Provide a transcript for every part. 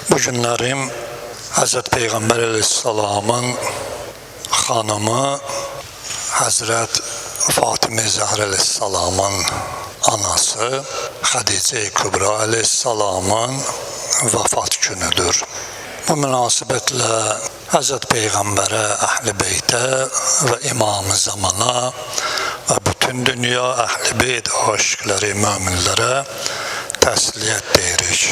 Bu günlərim Həzrət Peyğəmbər əleyhissalamın xanımı Həzrət Fatimə Zəhra əleyhissalamın anası Xədicə Kübra əleyhissalamın vəfat günüdür. Bu münasibətlə Həzrət Peyğəmbərə, Əhl-i Beytə və İmam-ı Zamana və bütün dünya Əhl-i Beyt aşiqləri, möminlərə təsliyyət deyirik.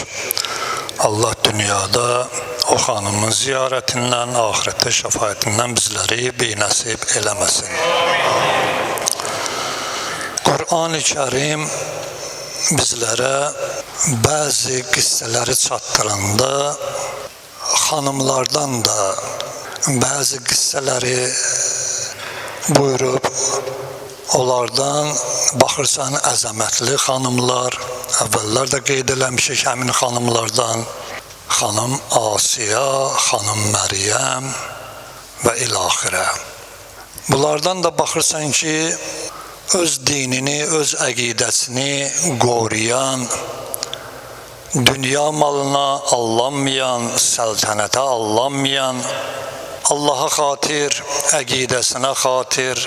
Allah dünyada o xanımın ziyarətindən, ahirətdə şəfaətindən bizləri binəsib eləməsin. Qur'an-ı Kərim bizlərə bəzi qissələri çatdıranda xanımlardan da bəzi qissələri buyurub, onlardan baxırsan əzəmətli xanımlar, əvvəllər də qeyd eləmişik həmin xanımlardan, xanım Asiya, xanım Məryəm və ilaxirə. Bunlardan da baxırsan ki, öz dinini, öz əqidəsini qoruyan, dünya malına allanmayan, səltənətə allanmayan, Allaha xatir, əqidəsinə xatir,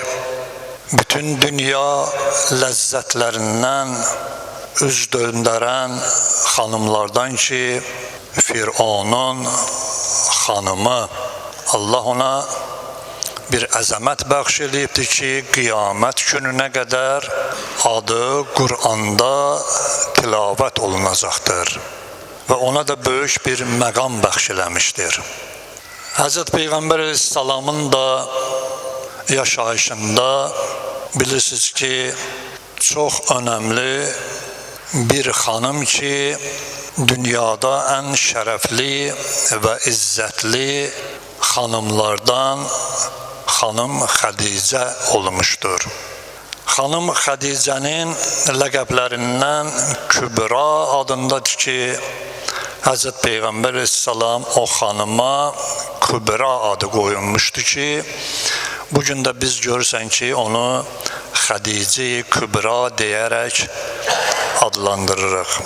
bütün dünya ləzzətlərindən üz döndərən xanımlardan ki, Fironun xanımı, Allah ona bir əzəmət bəxş edibdir ki, qiyamət gününə qədər adı Qur'anda tilavət olunacaqdır və ona da böyük bir məqam bəxş eləmişdir. Həzrət Peyğəmbər əleyhissalamın da yaşayışında bilirsiniz ki, çox önəmli bir xanım ki, dünyada ən şərəfli və izzətli xanımlardan xanım Xədicə olmuşdur. Xanım Xədicənin ləqəblərindən Kübra adındadır ki, Həzrət Peyğəmbər əleyhissalam o xanıma Kübra adı qoyulmuşdu ki, bugün də biz görürsən ki, onu Xədicə Kübra deyərək adlandırırıq.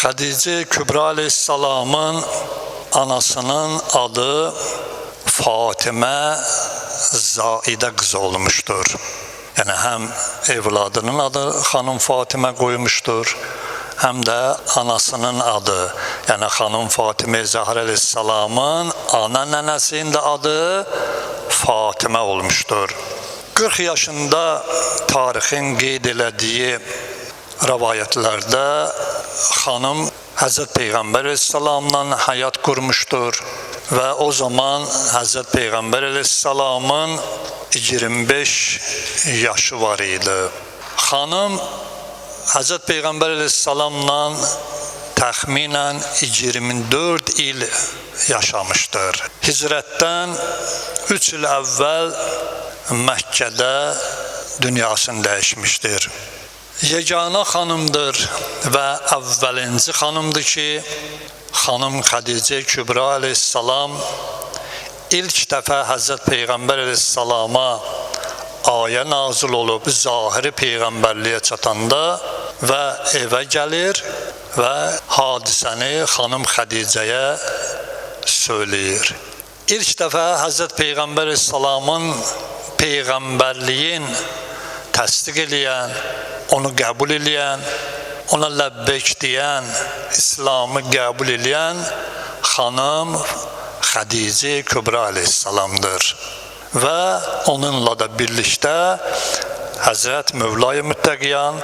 Xədicə Kübra əleyhissalamın anasının adı Fatimə Zaidə qızı olmuşdur. Yəni, həm evladının adı xanım Fatimə qoymuşdur, həm də anasının adı, yəni xanım Fatimə Zəhra əleyhissalamın ana nənəsinin də adı Fatimə olmuşdur. 40 yaşında tarixin qeyd elədiyi rəvayətlərdə xanım Həzrət Peyğəmbər əleyhissalamla həyat qurmuşdur və o zaman Həzrət Peyğəmbər əleyhissalamın 25 yaşı var idi. Xanım Həzrət Peyğəmbər əleyhissalamla təxminən 24 il yaşamışdır. Hicrətdən 3 il əvvəl Məkkədə dünyasını dəyişmişdir. Yeganə xanımdır və əvvəlinci xanımdır ki, xanım Xədicə Kübra əleyhissalam ilk dəfə Həzrət Peyğəmbər əleyhissalama ayə nazil olub zahiri Peyğəmbərliyə çatanda və evə gəlir və hadisəni xanım Xədicəyə söyləyir. İlk dəfə Həzrət Peyğəmbər əleyhissalamın Peyğəmbərliyin təsdiq eləyən, onu qəbul eləyən, ona ləbbeyk deyən, İslamı qəbul eləyən xanım Xədicə Kübra əleyhissalamdır. Və onunla da birlikdə Həzrət Mövla-i Müttəqiyan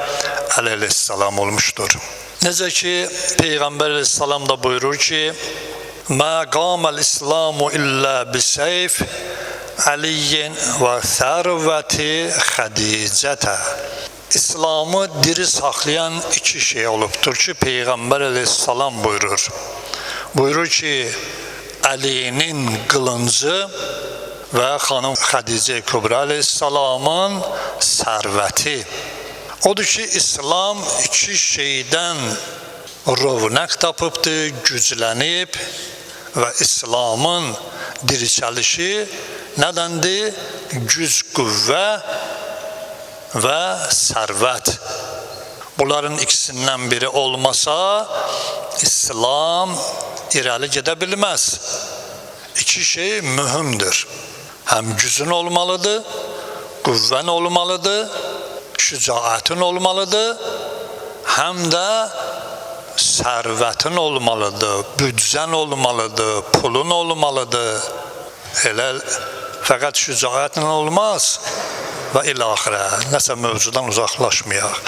əleyhissalam olmuşdur. Necə ki, Peyğəmbər əleyhissalam da buyurur ki, Mə qaməl İslamu illə biseyf Əliyyin və sərvəti Xədicətə. İslamı diri saxlayan iki şey olubdur ki, Peyğəmbər əleyhissalam buyurur. Buyurur ki, Əlinin qılıncı və xanım Xədicə Kübra əleyhissalamın sərvəti. Odur ki, İslam iki şeydən rövnəq tapıbdır, güclənib və İslamın dirçəlişi nədəndir? Güc, qüvvə və sərvət. Bunların ikisindən biri olmasa, İslam irəli gedə bilməz. İki şey mühümdür. Həm gücün olmalıdır, qüvvən olmalıdır, şücaətin olmalıdır, həm də sərvətin olmalıdır, büdcən olmalıdır, pulun olmalıdır. Elə fəqət şücaətlə olmaz və ilaxirə, nəsə mövzudan uzaqlaşmayaq.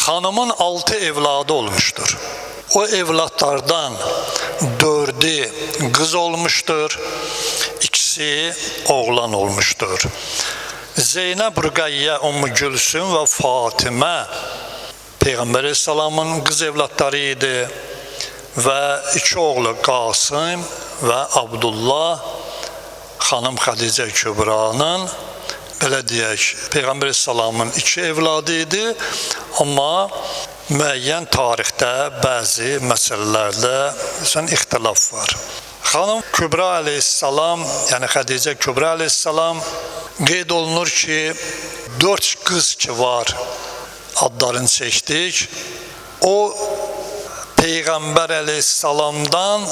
Xanımın 6 evladı olmuşdur. O evladlardan 4'ü qız olmuşdur, 2'si oğlan olmuşdur. Zeynəb, Rüqəyyə, Ümmü Gülsüm və Fatimə Peyğəmbər Aleyhisselamın qız evladları idi və 2 oğlu Qasım və Abdullah xanım Xədicə Kübranın, belə deyək, Peyğəmbər Aleyhisselamın 2 evladı idi, amma müəyyən tarixdə bəzi məsələlərdə ixtilaf var. Xanım Kübra Aleyhisselam, yəni Xədicə Kübra Aleyhisselam qeyd olunur ki, 4 qız ki var, adlarını çəkdik. O Peyğəmbər Aleyhisselamdan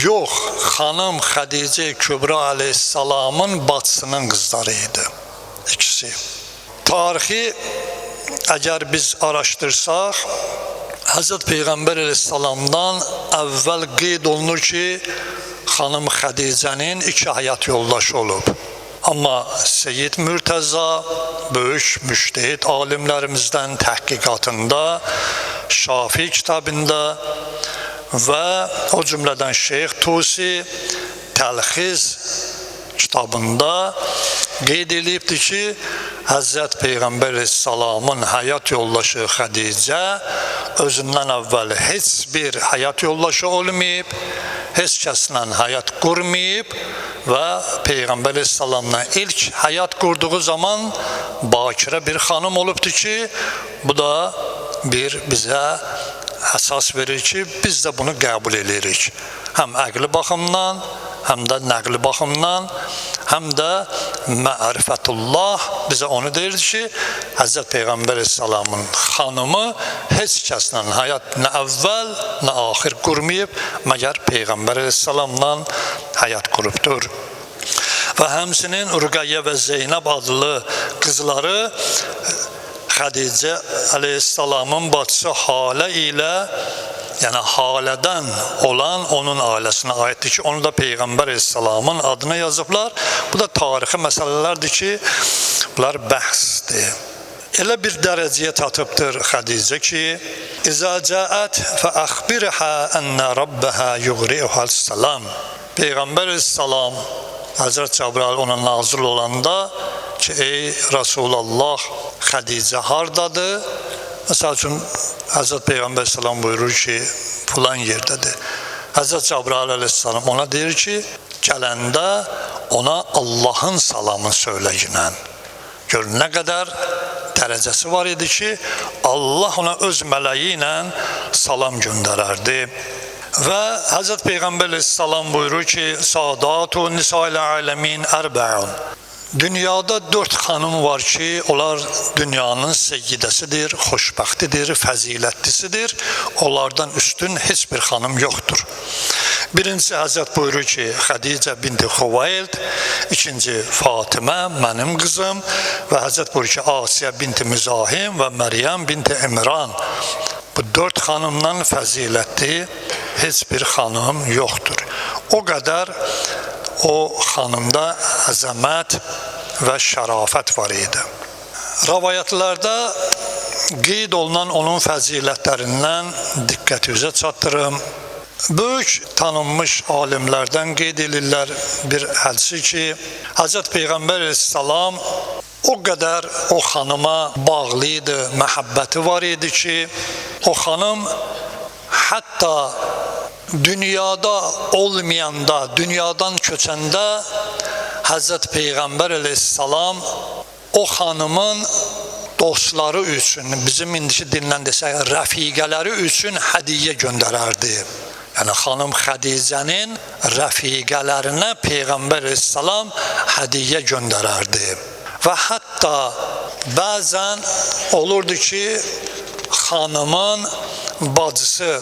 yox, xanım Xədicə Kübra Aleyhisselamın bacısının qızları idi. İkisi. Tarixi əgər biz araşdırsaq, Həzrət Peyğəmbər Aleyhisselamdan əvvəl qeyd olunur ki, xanım Xədicənin 2 həyat yoldaşı olub. Amma Seyyid Mürtəza, böyük müştəhid alimlərimizdən təhqiqatında, Şafi kitabında və o cümlədən Şeyx Tusi Təlxiz kitabında qeyd edibdir ki, Həzrət Peyğəmbər Aleyhisselamın həyat yoldaşı Xədicə özündən əvvəl heç bir həyat yoldaşı olmayıb, heç kəslə həyat qurmayıb və Peyğəmbər Aleyhisselamla ilk həyat qurduğu zaman bakirə bir xanım olubdur ki, bu da bir bizə əsas verir ki, biz də bunu qəbul edirik. Həm əqli baxımdan, həm də nəqli baxımdan, həm də mərifətullah bizə onu deyir ki, Həzrət Peyğəmbər Aleyhisselamın xanımı heç kəslə həyat nə əvvəl, nə axir qurmayıb, məgər Peyğəmbər Aleyhisselamla həyat qurubdur. Və həmsinin Rüqəyyə və Zeynəb adlı qızları Xədicə Aleyhisselamın bacısı Halə ilə, yəni Halədən olan onun ailəsinə aiddir ki, onu da Peyğəmbər Aleyhisselamın adına yazıblar. Bu da tarixi məsələlərdir ki, bunlar bəhsdir. Elə bir dərəcəyə çatıbdır Xədicə ki, İzə cəət fəəxbirhə ənə rabbəhə yuğri'uhəl-səlam. Peyğəmbər Aleyhisselam, Həzrət Cəbrail ona nazil olanda ki, ey Rasulallah, Xədicə hardadır? Məsəl üçün, Həzrət Peyğəmbər Aleyhisselam buyurur ki, filan yerdədir. Həzrət Cəbrail Aleyhisselam ona deyir ki, gələndə ona Allahın salamını söyləyinən. Gör, nə qədər dərəcəsi var idi ki, Allah ona öz mələyi ilə salam göndərərdi. Və Həzrət Peyğəmbər Aleyhisselam buyurur ki, Sadatu nisa'il aləmin ərbəun. Dünyada 4 xanım var ki, onlar dünyanın seyyidəsidir, xoşbəxtidir, fəzilətlisidir. Onlardan üstün heç bir xanım yoxdur. Birincisi Həzrət buyurur ki, Xədicə binti Xuvayld, ikinci Fatimə, mənim qızım və Həzrət buyurur ki, Asiyə binti Müzahim və Məryəm binti İmran. Bu 4 xanımdan fəzilətli heç bir xanım yoxdur. O qədər o xanımda əzəmət və şərafət var idi. Rəvayətlərdə qeyd olunan onun fəzilətlərindən diqqətinizə çatdırım. Böyük tanınmış alimlərdən qeyd edirlər bir hədisi ki, Həzrət Peyğəmbər Aleyhisselam o qədər o xanıma bağlı idi, məhəbbəti var idi ki, o xanım hətta dünyada olmayanda, dünyadan köçəndə Həzrət Peyğəmbər Aleyhisselam o xanımın dostları üçün, bizim indiki dillə desək, rəfiqələri üçün hədiyyə göndərərdi. Yəni, xanım Xədicənin rəfiqələrinə Peyğəmbər Aleyhisselam hədiyyə göndərərdi. Və hətta bəzən olurdu ki, xanımın bacısı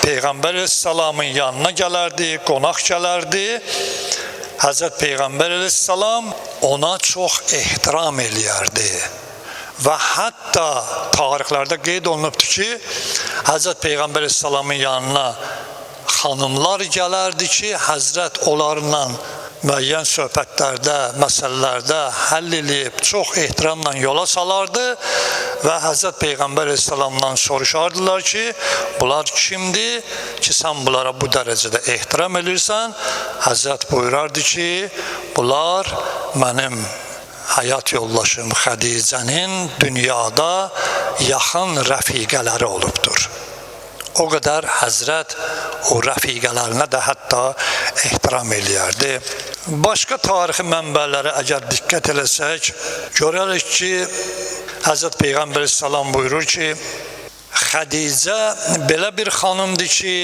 Peyğəmbər əleyhissalamın yanına gələrdi, qonaq gələrdi. Həzrət Peyğəmbər əleyhissalam ona çox ehtiram eləyərdi. Və hətta tarixlərdə qeyd olunubdur ki, Həzrət Peyğəmbər əleyhissalamın yanına xanımlar gələrdi ki, Həzrət onlarla müəyyən söhbətlərdə, məsələlərdə həll edib, çox ehtiramla yola salardı və Həzrət Peyğəmbər əleyhissalamdan soruşardılar ki, bunlar kimdir ki, sən bunlara bu dərəcədə ehtiram edirsən? Həzrət buyurardı ki, bunlar mənim həyat yoldaşım Xədicənin dünyada yaxın rəfiqələri olubdur. O qədər Həzrət o rəfiqələrinə də hətta ehtiram eləyərdi. Başqa tarixi mənbələrə əgər diqqət eləsək, görərik ki, Həzrət Peyğəmbər əleyhissalam buyurur ki, Xədicə belə bir xanımdır ki,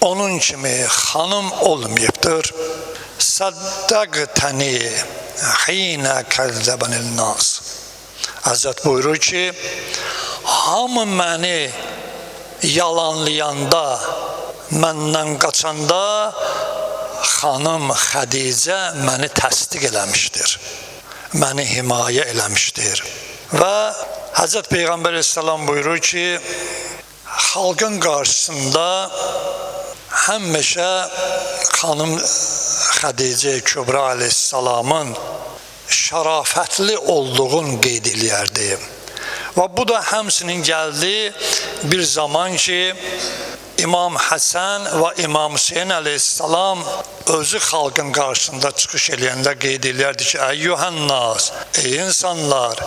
onun kimi xanım olmayıbdır. Səddəqtəni xinə kəzzəbənil nas. Həzrət buyurur ki, hamı məni yalanlayanda, məndən qaçanda xanım Xədicə məni təsdiq eləmişdir, məni himayə eləmişdir. Və Həzrət Peyğəmbər əleyhissalam buyurur ki, xalqın qarşısında həmişə xanım Xədicə Kübra əleyhissalamın şərafətli olduğunu qeyd eləyərdi. Və bu da həmsinin gəldi bir zaman ki, İmam Həsən və İmam Hüseyin əleyhissalam özü xalqın qarşısında çıxış eləyəndə qeyd eləyərdi ki, əyyuhənnas, ey insanlar,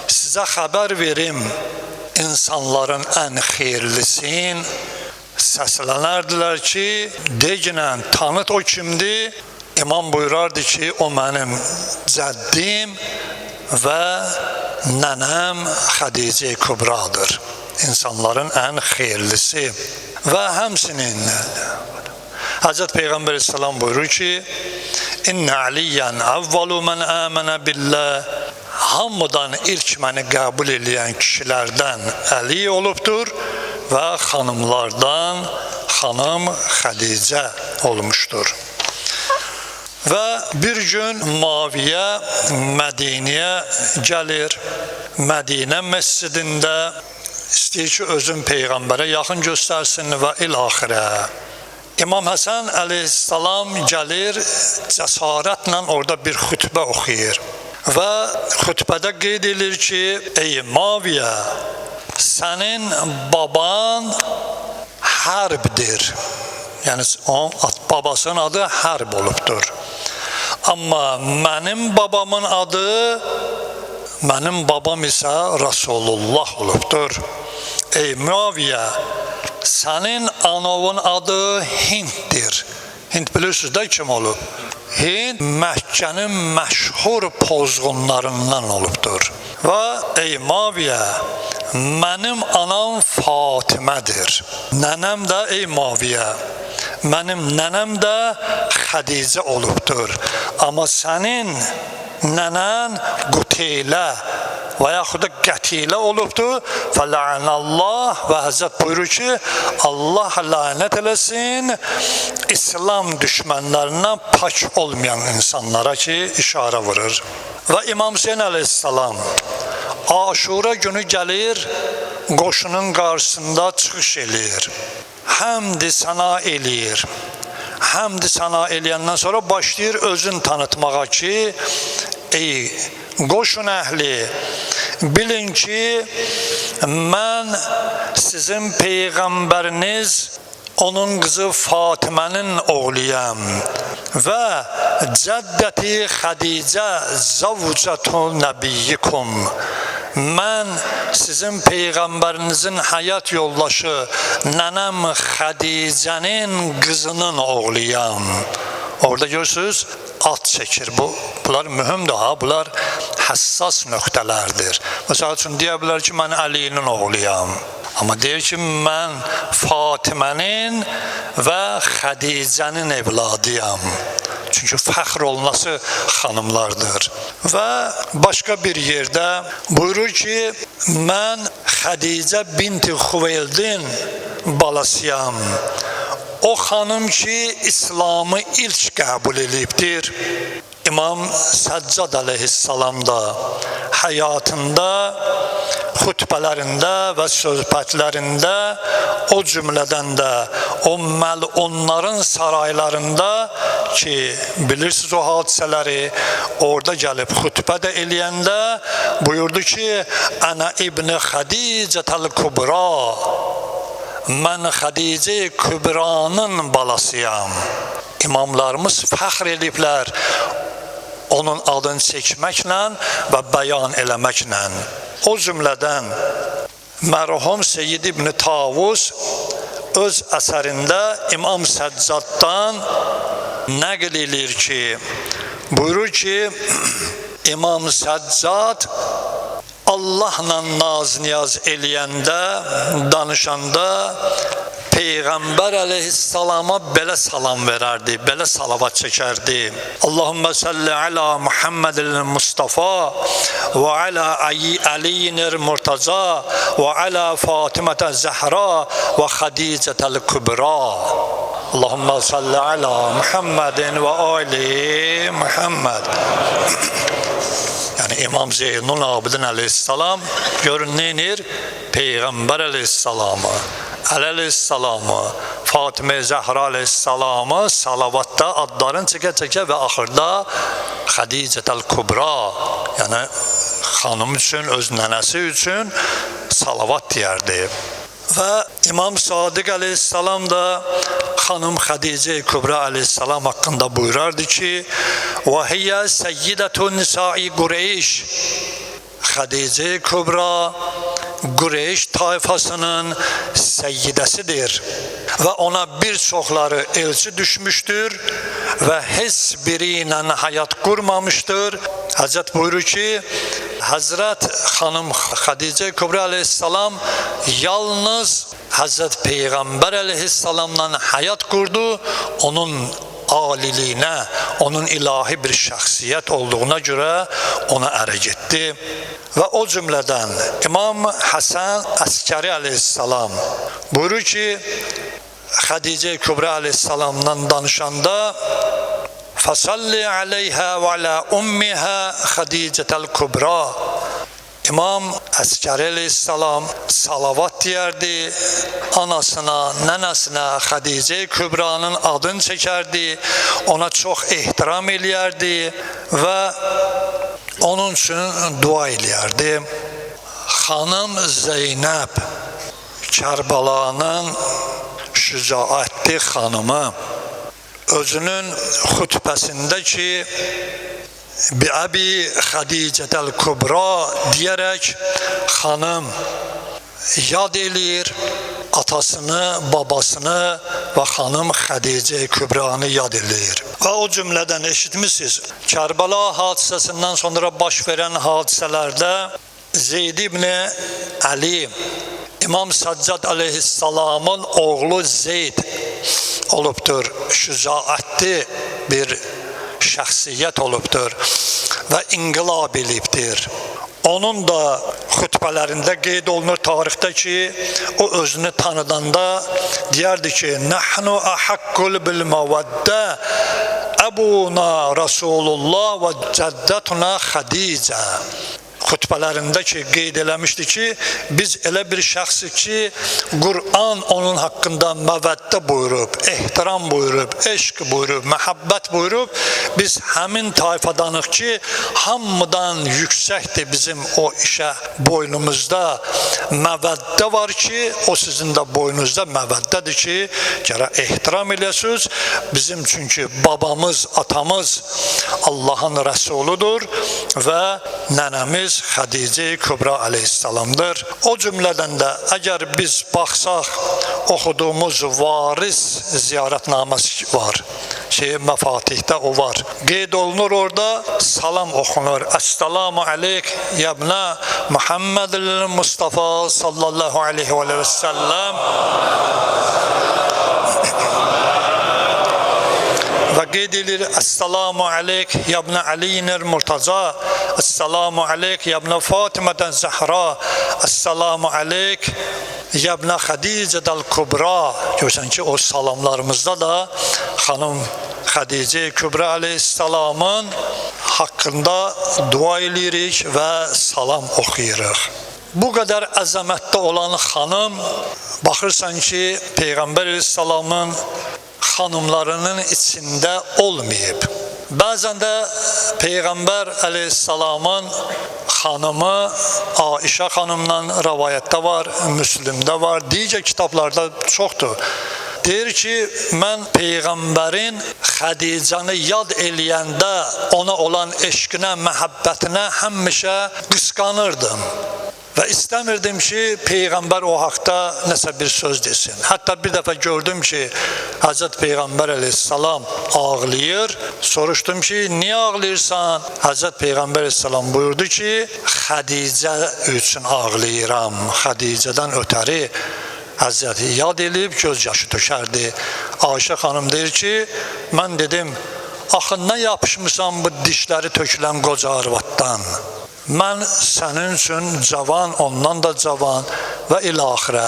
sizə xəbər verim, insanların ən xeyirlisin. Səslənərdilər ki, deginən, tanıt o kimdir? İmam buyurardı ki, o mənim cəddim və nənəm Xədicə Kübradır. İnsanların ən xeyirlisi. Və həmsinin Həzrət Peyğəmbər əleyhissalam buyurur ki, İnnə Aliyyən əvvəlu mən əmənə billah. Hamıdan ilk məni qəbul eləyən kişilərdən Əli olubdur və xanımlardan xanım Xədicə olmuşdur. Və bir gün Muaviyə Mədinəyə gəlir. Mədinə məscidində istəyir ki, özün Peyğəmbərə yaxın göstərsin və il-axirə. İmam Həsən əleyhissalam gəlir, cəsarətlə orada bir xütbə oxuyur. Və xütbədə qeyd edir ki, ey Muaviyə, sənin baban Hərbdir. Yəni, babasının adı Hərb olubdur. Amma mənim babamın adı, mənim babam isə Rasulullah olubdur. Ey Muaviyə, sənin anavın adı Hinddir. Hind bilirsiniz də kim olub? Hind Məkkənin məşhur pozğunlarından olubdur. Və ey Muaviyə, mənim anam Fatimədir. Nənəm də ey Muaviyə, mənim nənəm də Xədicə olubdur. Amma sənin nənən Quteylə və yaxud da Qətilə olubdur. Fələnəllah və Həzrət buyurur ki, Allah lənət eləsin İslam düşmənlərindən pak olmayan insanlara ki, işarə vurur. Və İmam Hüseyin əleyhissalam Aşura günü gəlir, qoşunun qarşısında çıxış eləyir. Həmd-i səna eləyir. Həmd-i səna eləyəndən sonra başlayır özün tanıtmağa ki, ey qoşun əhli, bilin ki, mən sizin Peyğəmbəriniz, onun qızı Fatimənin oğluyam və cəddəti Xədicə zavcətun nəbiyyikum. Mən sizin Peyğəmbərinizin həyat yoldaşı nənəm Xədicənin qızının oğluyam. Orada görürsünüz, at çəkir. Bunlar mühümdür ha, bunlar həssas nöqtələrdir. Məsəl üçün deyə bilər ki, mən Əlinin oğluyam. Amma deyir ki, mən Fatimənin və Xədicənin evladıyam. çünki fəxr olunası xanımlardır. Və başqa bir yerdə buyurur ki, mən Xədicə binti Xuveylidin balasıyam. O xanım ki, İslamı ilk qəbul edibdir. İmam Səccad əleyhissalam da həyatında, xutbələrində və söhbətlərində, o cümlədən də o məlunların saraylarında ki, bilirsiniz o hadisələri, orada gəlib xutbə də eləyəndə buyurdu ki, Ənə İbn-i Xədicətəl Kubra, mən Xədicə Kübranın balasıyam. İmamlarımız fəxr ediblər onun adını çəkməklə və bəyan eləməklə. O cümlədən mərhum Seyyid İbn Tavus öz əsərində İmam Səccaddan nəql edir ki, buyurur ki, İmam Səccad Allahla naz-niyaz eləyəndə, danışanda Peyğəmbər əleyhissalama belə salam verərdi, belə salavat çəkərdi. Allahümmə salli alə Muhammedil Mustafa və alə Aliyinir Murtaza və alə Fatimətə Zəhra və Xədicətəl Kübra. Allahümmə salli alə Muhammedin və ali Muhammed. Yəni İmam Zeynul Abidin əleyhissalam görün neynir? Peyğəmbər əleyhissalamı, Əli əleyhissalamı, Fatimə Zəhra əleyhissalamı salavatda adlarını çəkə-çəkə və axırda Xədicətəl Kübra, yəni xanım üçün, öz nənəsi üçün salavat deyərdi. Və İmam Sadiq əleyhissalam da xanım Xədicə Kübra əleyhissalam haqqında buyurardı ki, وَهِيَ سَيِّدَةُ نِسَاءِ قُرَيْشِ Xədicə Kübra Qureyş tayfasının səyyidəsidir və ona bir çoxları elçi düşmüşdür və heç biri ilə həyat qurmamışdır. Həzrət buyurur ki, Həzrət xanım Xədicə Kübra əleyhissalam yalnız Həzrət Peyğəmbər əleyhissalamla həyat qurdu, onun aliliyinə, onun ilahi bir şəxsiyyət olduğuna görə ona ərə getdi. Və o cümlədən İmam Həsən Əskəri əleyhissalam buyurur ki, Xədicə Kübra əleyhissalamdan danışanda Fəsalli aleyhə və alə ümmihə Xədicətəl Kübra. İmam Əskəri əleyhissalam salavat deyərdi, anasına, nənəsinə Xədicə Kübranın adını çəkərdi, ona çox ehtiram eləyərdi və onun üçün dua eləyərdi. Xanım Zeynəb, Kərbəlanın şücaətli xanımı, özünün xutbəsində ki, Bi-əbi Xədicətəl Kübra deyərək xanım yad eləyir atasını, babasını və xanım Xədicə Kübranı yad eləyir. Və o cümlədən eşitmişsiniz, Kərbəla hadisəsindən sonra baş verən hadisələrdə Zeyd ibn Əli, İmam Səccad əleyhissalamın oğlu Zeyd olubdur, şücaətli bir şəxsiyyət olubdur və inqilab elibdir. Onun da xutbələrində qeyd olunur tarixdə ki, o özünü tanıdanda deyərdi ki, Nəhnu əhəqqul bil-məvəddə Əbuna Rasulullah və cəddətuna Xədicə. Xutbələrində ki, qeyd eləmişdi ki, biz elə bir şəxsi ki, Qur'an onun haqqında məvəddə buyurub, ehtiram buyurub, eşq buyurub, məhəbbət buyurub, biz həmin tayfadanıq ki, hamıdan yüksəkdir bizim o işə boynumuzda məvəddə var ki, o sizin də boynunuzda məvəddədir ki, gərək ehtiram eləsiniz. Bizim çünki babamız, atamız Allahın rəsuludur və nənəmiz Xədicə Kübra əleyhissalamdır. O cümlədən də əgər biz baxsaq, oxuduğumuz varis ziyarətnaməsi var. Məfatihdə o var. Qeyd olunur orada, salam oxunur. Əssalamu aleyk yəbnə Muhammedil Mustafa sallallahu aleyhi və səlləm. və qeyd edir: "Əssalamu aleyk ya ibn Aliyyir Murtaza, Əssalamu aleyk ya ibn Fatimədən Zəhra, Əssalamu aleyk ya ibn Xədicədəl Kubra." Görürsən ki, o salamlarımızda da xanım Xədicə Kübra əleyhissalamın haqqında dua edirik və salam oxuyuruq. Bu qədər əzəmətdə olan xanım, baxırsan ki, Peyğəmbər əleyhissalamın xanımlarının içində olmayıb. Bəzən də Peyğəmbər əleyhissalamın xanımı Aişə xanımdan rəvayətdə var, Müslimdə var, digər kitablarda çoxdur. Deyir ki, mən Peyğəmbərin Xədicəni yad eləyəndə ona olan eşqinə, məhəbbətinə həmişə qısqanırdım. Və istəmirdim ki, Peyğəmbər o haqda nəsə bir söz desin. Hətta bir dəfə gördüm ki, Həzrət Peyğəmbər əleyhissalam ağlayır. Soruşdum ki, niyə ağlayırsan? Həzrət Peyğəmbər əleyhissalam buyurdu ki, Xədicə üçün ağlayıram. Xədicədən ötəri Həzrəti yad eləyib göz yaşı tökərdi. Ayşə xanım deyir ki, mən dedim, axı nə yapışmışam bu dişləri tökülən qoca arvaddan? Mən sənin üçün cavan, ondan da cavan və ilaxirə.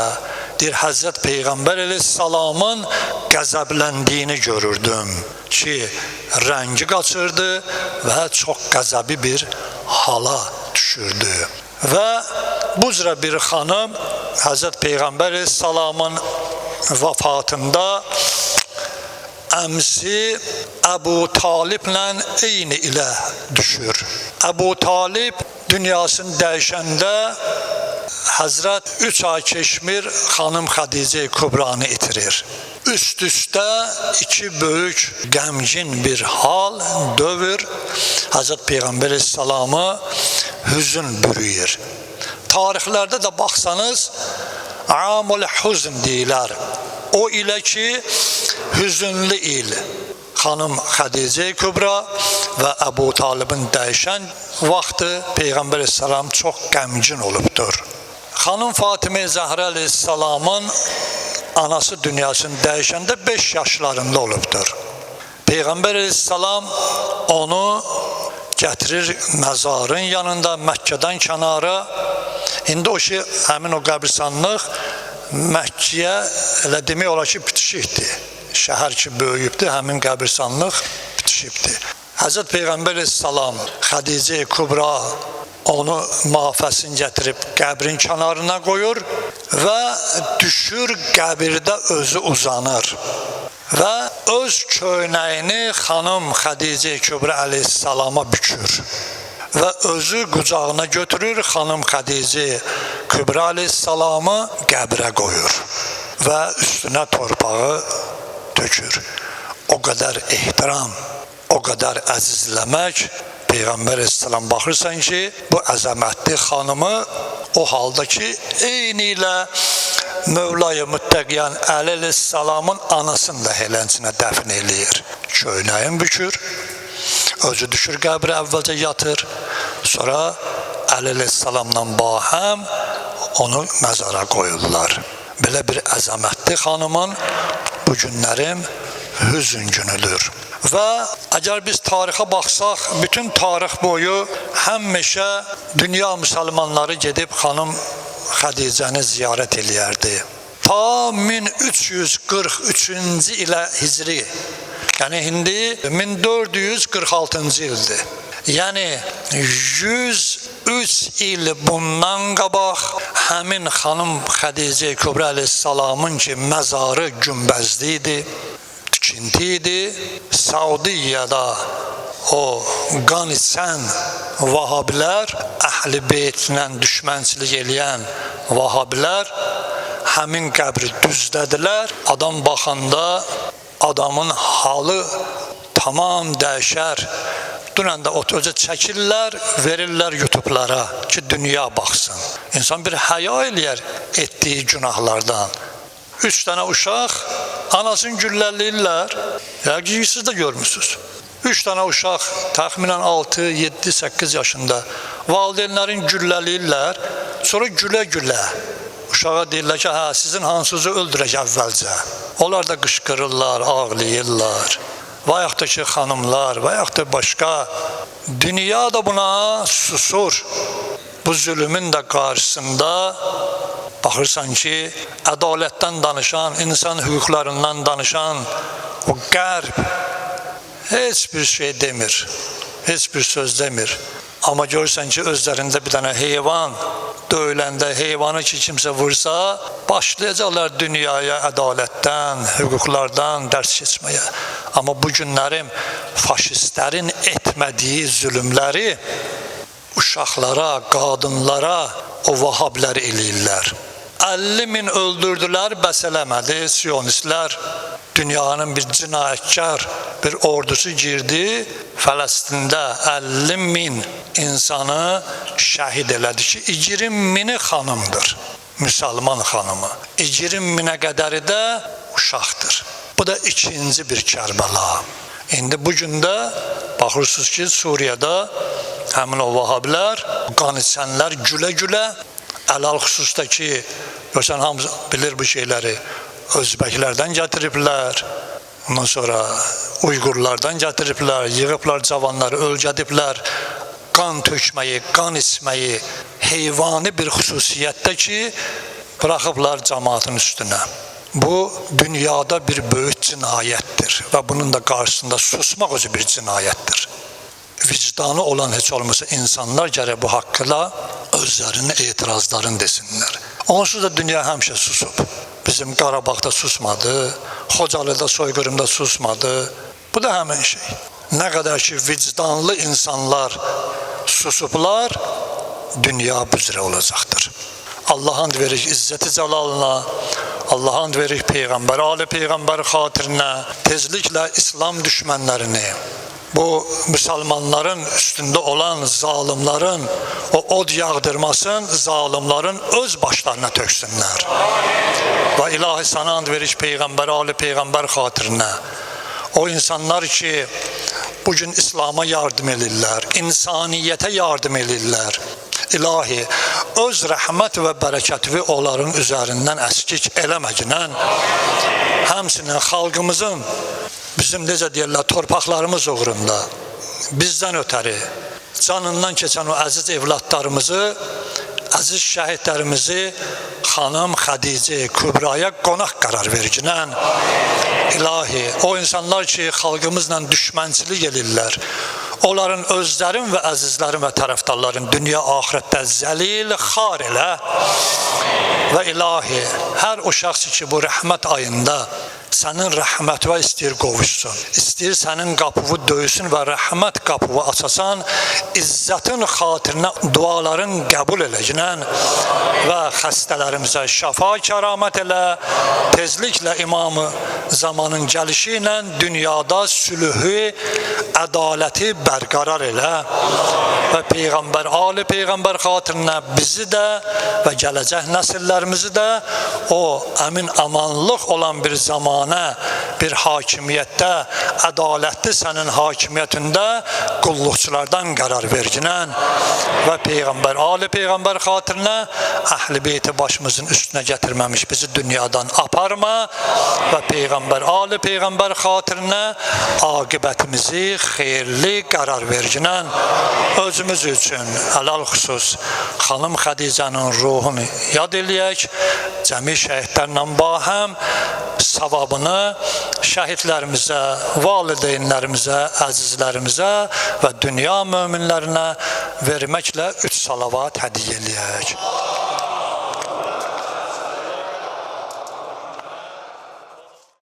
Deyir, Həzrət Peyğəmbər əleyhissalamın qəzəbləndiyini görürdüm ki, rəngi qaçırdı və çox qəzəbi bir hala düşürdü. Və bu cürə bir xanım Həzrət Peyğəmbər əleyhissalamın vəfatında əmsi Əbu Taliblə eyni ilə düşür. Əbu Talib dünyasını dəyişəndə Həzrət 3 ay keçmir, xanım Xədicə Kübranı itirir. Üst-üstə iki böyük qəmgin bir hal, dövr Həzrət Peyğəmbər əleyhissalamı hüzün bürüyür. Tarixlərdə də baxsanız, Amul Huzn deyilər. O ilə ki, hüzünlü il. Xanım Xədicə Kübra və Əbu Talibin dəyişən vaxtı Peyğəmbər əleyhissalam çox qəmgin olubdur. Xanım Fatimə Zəhra əleyhissalamın anası dünyasını dəyişəndə 5 yaşlarında olubdur. Peyğəmbər əleyhissalam onu gətirir məzarın yanında, Məkkədən kənara. İndi o ki, həmin o qəbristanlıq Məkkiyə elə demək olar ki, bitişikdir. Şəhər ki, böyüyübdür, həmin qəbristanlıq bitişibdir. Həzrət Peyğəmbər əleyhissalam Xədicə Kübra onu mühafəsini gətirib qəbrin kənarına qoyur və düşür qəbirdə özü uzanır. Və öz köynəyini xanım Xədicə Kübra əleyhissalama bükür və özü qucağına götürür, xanım Xədicə Kübra əleyhissalamı qəbrə qoyur və üstünə torpağı tökür. O qədər ehtiram, o qədər əzizləmək. Peyğəmbər əleyhissalam baxırsan ki, bu əzəmətli xanımı o halda ki, eyni ilə Mövla-i Müttəqiyyən Əli əleyhissalamın anasını da heləncinə dəfn eləyir. Köynəyin bükür, özü düşür qəbrə, əvvəlcə yatır, sonra Əli əleyhissalamla bahəm onu məzara qoyurlar. Belə bir əzəmətli xanımın bu günlərim hüzün günüdür. Və əgər biz tarixə baxsaq, bütün tarix boyu həmişə dünya müsəlmanları gedib xanım Xədicəni ziyarət eləyərdi. Ta 1343-cü ilə hicri, yəni indi 1446-cı ildir. Yəni 103 il bundan qabaq həmin xanım Xədicə Kübra əleyhissalamın ki, məzarı günbəzli idi, tikinti idi. Saudiyada o qan içən Vahabilər, Əhl-i Beytlə düşmənçilik eləyən Vahabilər həmin qəbri düzlədilər. Adam baxanda adamın halı tamam dəyişər. Dünən də özə çəkirlər, verirlər YouTube'lara ki, dünya baxsın. İnsan bir həya eləyər etdiyi günahlardan. 3 dənə uşaq anasını güllələyirlər. Yəqin siz də görmüsünüz. 3 dənə uşaq təxminən 6, 7, 8 yaşında valideynlərin güllələyirlər. Sonra gülə-gülə uşağa deyirlər ki, sizin hansınızı öldürək əvvəlcə. Onlar da qışqırırlar, ağlayırlar. və yaxud da ki, xanımlar, və yaxud da başqa. Dünya da buna susur. Bu zülmün də qarşısında baxırsan ki, ədalətdən danışan, insan hüquqlarından danışan o qərb heç bir şey demir, heç bir söz demir. Amma görürsən ki, özlərində bir dənə heyvan döyüləndə, heyvanı ki, kimsə vursa, başlayacaqlar dünyaya ədalətdən, hüquqlardan dərs keçməyə. Amma bu günlərim faşistlərin etmədiyi zülümləri uşaqlara, qadınlara o vahabləri eləyirlər. 50 min öldürdülər, bəs eləmədi siyonistlər. Dünyanın bir cinayətkar bir ordusu girdi, Fələstində 50 min insanı şəhid elədi ki, 20 mini xanımdır, müsəlman xanımı. 20 minə qədəri də uşaqdır. Bu da ikinci bir Kərbəla. İndi bu gündə baxırsınız ki, Suriyada həmin o vahabilər, qan içənlər gülə-gülə, əlal xüsusda ki, görsən hamı bilir bu şeyləri, Özbəklərdən gətiriblər, ondan sonra Uyğurlardan gətiriblər, yığıblar cavanları, öldürüblər, qan tökməyi, qan içməyi, heyvani bir xüsusiyyətdə ki, bıraxıblar cəmaatın üstünə. Bu, dünyada bir böyük cinayətdir və bunun da qarşısında susmaq özü bir cinayətdir. Vicdanı olan heç olmasa insanlar gərək bu haqqında özlərinin etirazlarını desinlər. Onsuz da dünya həmişə susub. Bizim Qarabağda susmadı, Xocalıda soyqırımda susmadı. Bu da həmin şey. Nə qədər ki vicdanlı insanlar susublar, dünya büzrə olacaqdır. Allah and verir İzzət-i Cəlalına, Allah and verir Peyğəmbər, Ali Peyğəmbər xatirinə, tezliklə İslam düşmənlərini, bu müsəlmanların üstündə olan zalimların o od yağdırmasın, zalimların öz başlarına töksünlər. Və ilahi sana and verir Peyğəmbər, Ali Peyğəmbər xatirinə. O insanlar ki, bugün İslam'a yardım edirlər, insaniyyətə yardım edirlər. İlahi, öz rəhmət və bərəkətivi onların üzərindən əskik eləməginən, həmsinin xalqımızın, bizim necə deyirlər, torpaqlarımız uğrunda, bizdən ötəri, canından keçən o əziz evladlarımızı, əziz şəhidlərimizi xanım Xədicə Kübraya qonaq qərar verginən, İlahi, o insanlar ki, xalqımızla düşmənçilik edirlər, onların özlərin və əzizlərin və tərəfdarların dünya axirətdə zəlil xar elə və ilahi, hər o şəxsi ki, bu rəhmət ayında sənin rəhmətvə istəyir qovuşsun, istəyir sənin qapıvı döysün və rəhmət qapıvı açasan, izzətin xatirinə duaların qəbul eləginən və xəstələrimizə şəfa kəramət elə, tezliklə imamı zamanın gəlişi ilə dünyada sülhü, ədaləti bərqərar elə və Peyğəmbər, Ali Peyğəmbər xatirinə bizi də və gələcək nəsillərimizi də o əmin amanlıq olan bir zamanə, bir hakimiyyətdə, ədalətli sənin hakimiyyətində qulluqçulardan qərar verginən və Peyğəmbər, Ali Peyğəmbər xatirinə əhl-i beyti başımızın üstünə gətirməmiş bizi dünyadan aparma və Peyğəmbər, Ali Peyğəmbər xatirinə aqibətimizi xeyirli qərar verginən özümüz üçün əlal xüsus xanım Xədicənin ruhunu yad eləyək, cəmi şəhidlərlə bahəm savabını şəhidlərimizə, valideynlərimizə, əzizlərimizə və dünya möminlərinə verməklə 3 salavat hədiyyə eləyək.